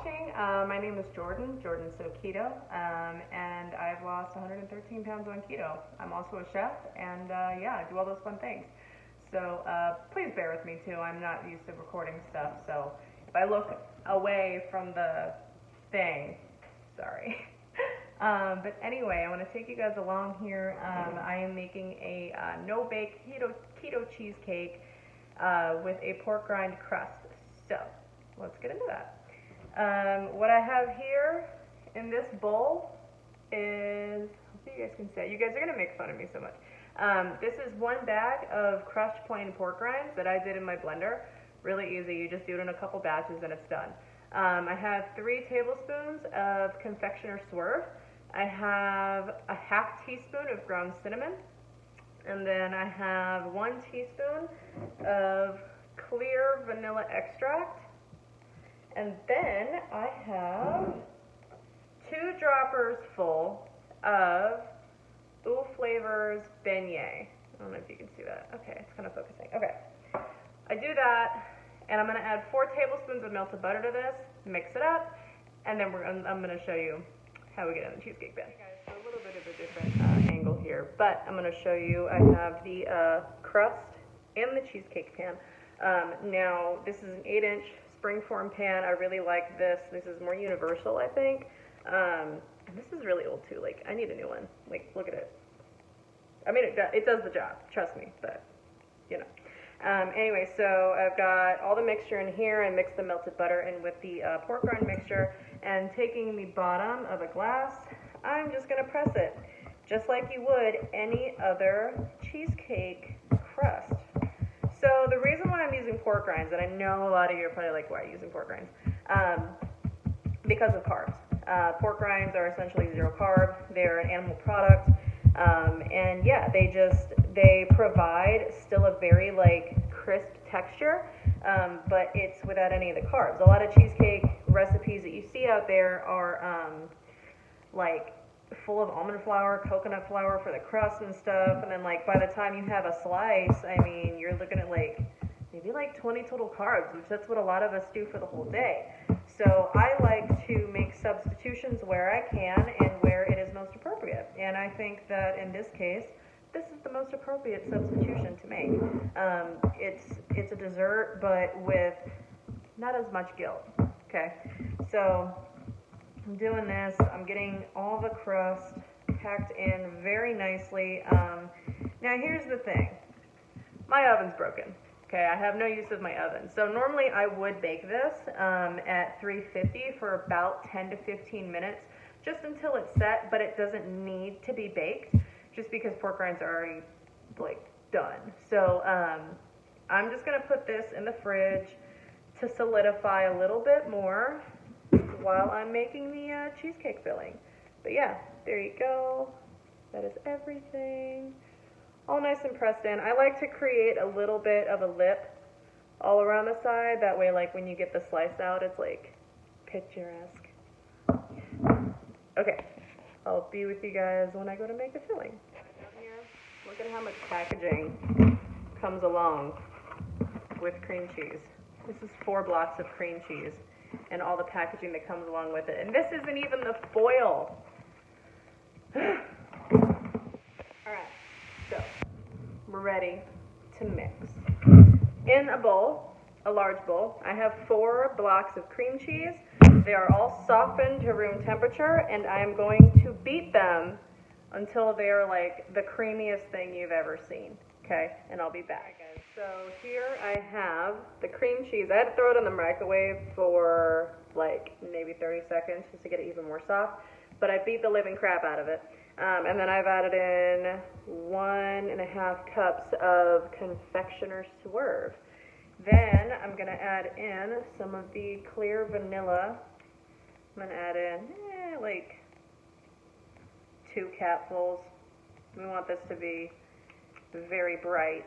watching. My name is Jordan So Keto, and I've lost 113 pounds on keto. I'm also a chef, and yeah, I do all those fun things. So please bear with me too. I'm not used to recording stuff, so if I look away from the thing, sorry. But anyway, I want to take you guys along here. I am making a no-bake keto cheesecake with a pork rind crust. So let's get into that. What I have here in this bowl is, hopefully you guys can see it. You guys are going to make fun of me so much. This is one bag of crushed plain pork rinds that I did in my blender. Really easy. You just do it in a couple batches and it's done. I have 3 tablespoons of confectioner swerve. I have a half teaspoon of ground cinnamon. And then I have 1 teaspoon of clear vanilla extract. And then I have 2 droppers full of Ooh Flavors beignet. I don't know if you can see that. Okay, it's kind of focusing. Okay. I do that, and I'm going to add 4 tablespoons of melted butter to this, mix it up, and then I'm going to show you how we get in the cheesecake pan. Hey guys, so a little bit of a different angle here, but I'm going to show you. I have the crust in the cheesecake pan. Now, this is an 8-inch springform pan. I really like this. This is more universal, I think. And this is really old too. Like, I need a new one. Like, look at it. I mean, it does the job. Trust me. But, you know. Anyway, so I've got all the mixture in here. I mixed the melted butter in with the pork rind mixture. And taking the bottom of a glass, I'm just going to press it. Just like you would any other cheesecake crust. So the reason why I'm using pork rinds, and I know a lot of you are probably like, why are you using pork rinds? Because of carbs. Pork rinds are essentially 0 carb. They're an animal product. And yeah, they provide still a very like crisp texture, but it's without any of the carbs. A lot of cheesecake recipes that you see out there are like full of almond flour, coconut flour for the crust and stuff, and then like by the time you have a slice, I mean, you're looking at like maybe like 20 total carbs, which that's what a lot of us do for the whole day. So I like to make substitutions where I can and where it is most appropriate. And I think that in this case, this is the most appropriate substitution to make. It's a dessert, but with not as much guilt. Okay, so I'm doing this. I'm getting all the crust packed in very nicely. Now here's the thing. My oven's broken. Okay, I have no use of my oven. So normally I would bake this at 350 for about 10 to 15 minutes, just until it's set, but it doesn't need to be baked, just because pork rinds are already like done. So I'm just gonna put this in the fridge to solidify a little bit more while I'm making the cheesecake filling. But yeah, there you go. That is everything. All nice and pressed in. I like to create a little bit of a lip all around the side. That way, like, when you get the slice out, it's, like, picturesque. Okay. I'll be with you guys when I go to make the filling. Down here, look at how much packaging comes along with cream cheese. This is 4 blocks of cream cheese and all the packaging that comes along with it. And this isn't even the foil. Alright, so we're ready to mix. In a bowl, a large bowl, I have 4 blocks of cream cheese. They are all softened to room temperature, and I am going to beat them until they are like the creamiest thing you've ever seen. Okay, and I'll be back. So here I have the cream cheese. I had to throw it in the microwave for like maybe 30 seconds just to get it even more soft, but I beat the living crap out of it. And then I've added in 1.5 cups of confectioner swerve. Then I'm going to add in some of the clear vanilla. I'm going to add in like 2 capfuls. We want this to be very bright.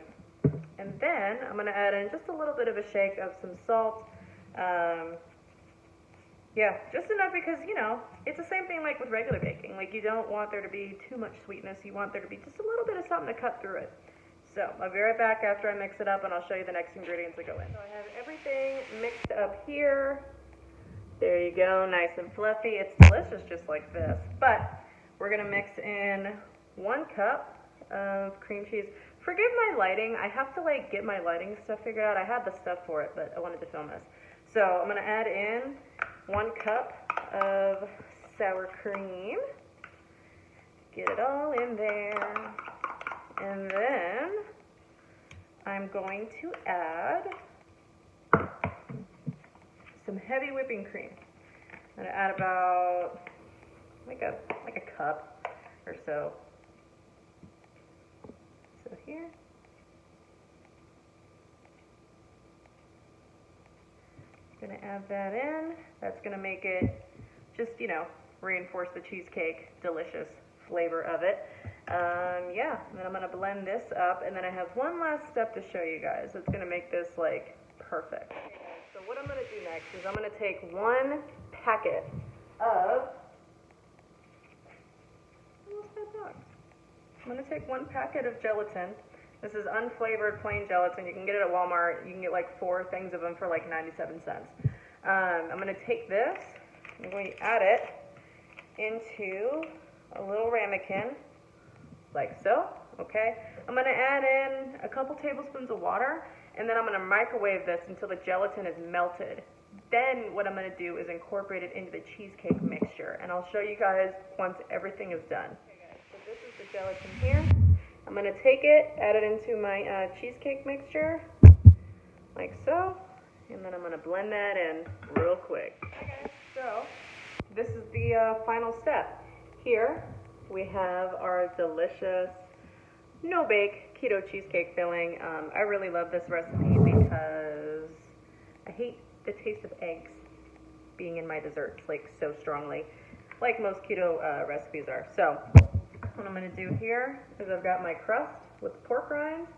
And then I'm going to add in just a little bit of a shake of some salt. Yeah, just enough because, you know, it's the same thing like with regular baking. Like, you don't want there to be too much sweetness. You want there to be just a little bit of something to cut through it. So I'll be right back after I mix it up, and I'll show you the next ingredients that go in. So I have everything mixed up here. There you go, nice and fluffy. It's delicious just like this. But we're gonna mix in 1 cup of cream cheese. Forgive my lighting. I have to like get my lighting stuff figured out. I had the stuff for it, but I wanted to film this. So I'm gonna add in 1 cup of sour cream. Get it all in there. And then I'm going to add some heavy whipping cream. I'm gonna add about like a cup or so. So here. Gonna add that in. That's gonna make it just, you know, reinforce the cheesecake delicious flavor of it. Yeah, and then I'm gonna blend this up, and then I have one last step to show you guys. It's gonna make this like perfect. So what I'm gonna do next is I'm gonna take 1 packet of, what's that box? I'm gonna take 1 packet of gelatin. This is unflavored plain gelatin. You can get it at Walmart. You can get like 4 things of them for like 97 cents. I'm gonna take this, I'm going to add it into a little ramekin, like so, okay? I'm gonna add in a couple tablespoons of water, and then I'm gonna microwave this until the gelatin is melted. Then what I'm gonna do is incorporate it into the cheesecake mixture, and I'll show you guys once everything is done. Okay guys, so this is the gelatin here. I'm gonna take it, add it into my cheesecake mixture, like so, and then I'm gonna blend that in real quick. Okay, so this is the final step. Here we have our delicious no-bake keto cheesecake filling. I really love this recipe because I hate the taste of eggs being in my desserts like so strongly, like most keto recipes are. So what I'm going to do here is I've got my crust with pork rinds.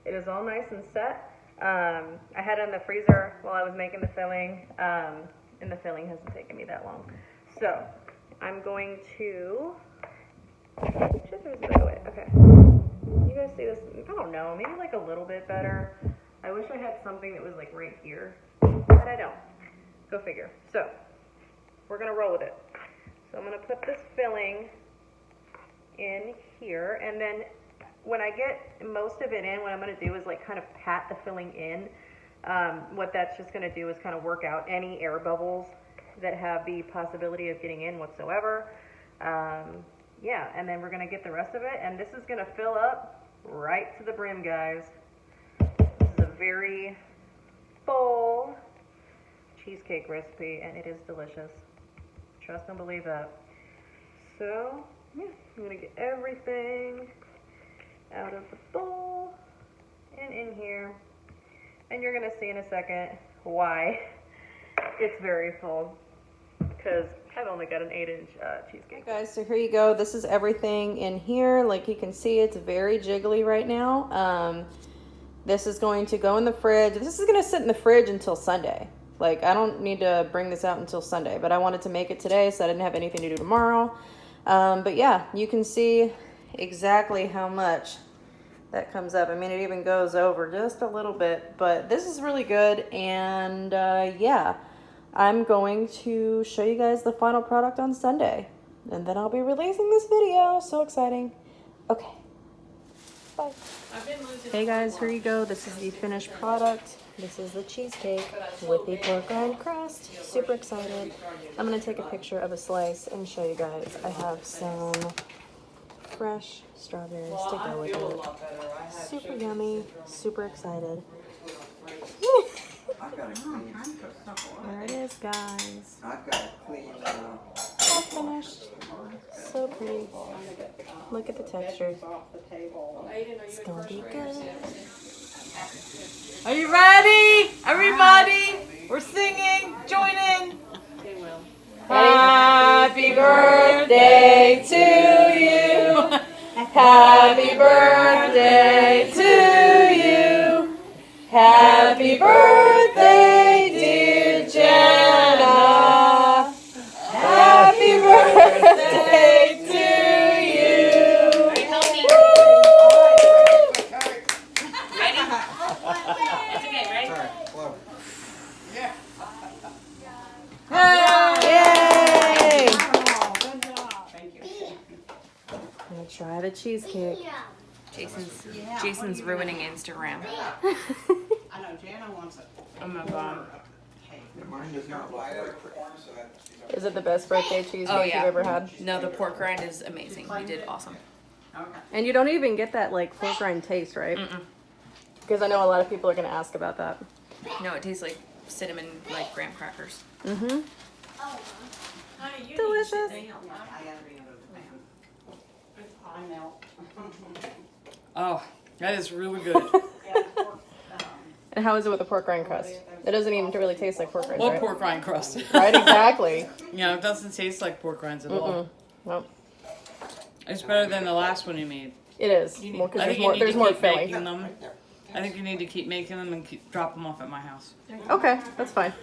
It is all nice and set. I had it in the freezer while I was making the filling, and the filling hasn't taken me that long. So I'm going to, shit, there's a better way. Okay. You guys see this? I don't know, maybe like a little bit better. I wish I had something that was like right here, but I don't. Go figure. So we're gonna roll with it. So I'm gonna put this filling in here, and then when I get most of it in, what I'm gonna do is like kind of pat the filling in. What that's just gonna do is kind of work out any air bubbles that have the possibility of getting in whatsoever. Yeah, and then we're gonna get the rest of it, and this is gonna fill up right to the brim, guys. This is a very full cheesecake recipe, and it is delicious. Trust and believe that. So, yeah, I'm gonna get everything out of the bowl and in here, and you're gonna see in a second why it's very full, because I've only got an 8-inch cheesecake. Okay, guys, so here you go. This is everything in here. Like you can see, it's very jiggly right now. This is going to go in the fridge. This is going to sit in the fridge until Sunday. Like, I don't need to bring this out until Sunday, but I wanted to make it today so I didn't have anything to do tomorrow. But yeah, you can see exactly how much that comes up. I mean, it even goes over just a little bit, but this is really good. And yeah, I'm going to show you guys the final product on Sunday, and then I'll be releasing this video. So exciting. Okay, bye. Hey guys, here you go. This is the finished product. This is the cheesecake with the pork rind crust. Super excited. I'm gonna take a picture of a slice and show you guys. I have some fresh strawberries to go with it. Super yummy, super excited. There it is, guys. All finished. So pretty. Look at the texture. It's gonna be good. Are you ready? Everybody, we're singing. Join in. Happy birthday to you. Happy birthday to you. Happy birthday, dear Janna. Happy birthday to you. It's okay, right? Yeah. a cheesecake. Jason's ruining Instagram. I know Janna wants it. Oh my god. Mine does not look very pretty. Is it the best birthday cheesecake Oh yeah. you've ever had? No, the pork rind is amazing. You did awesome. Okay. And you don't even get that like pork rind taste, right? Because I know a lot of people are going to ask about that. No, it tastes like cinnamon, like graham crackers. Mm-hmm. Honey, you Delicious. Need to sit down. I gotta be under the pan. I melt. Oh, that is really good. Yeah, pork, And how is it with the pork rind crust? It doesn't even really taste like pork rinds, Well, right? pork rind crust. Right, exactly. Yeah, it doesn't taste like pork rinds at all. Nope. It's better than the last one you made. It is. Well, because I there's think you more, need there's to more keep filling. making them. I think you need to keep making them and drop them off at my house. Okay, that's fine.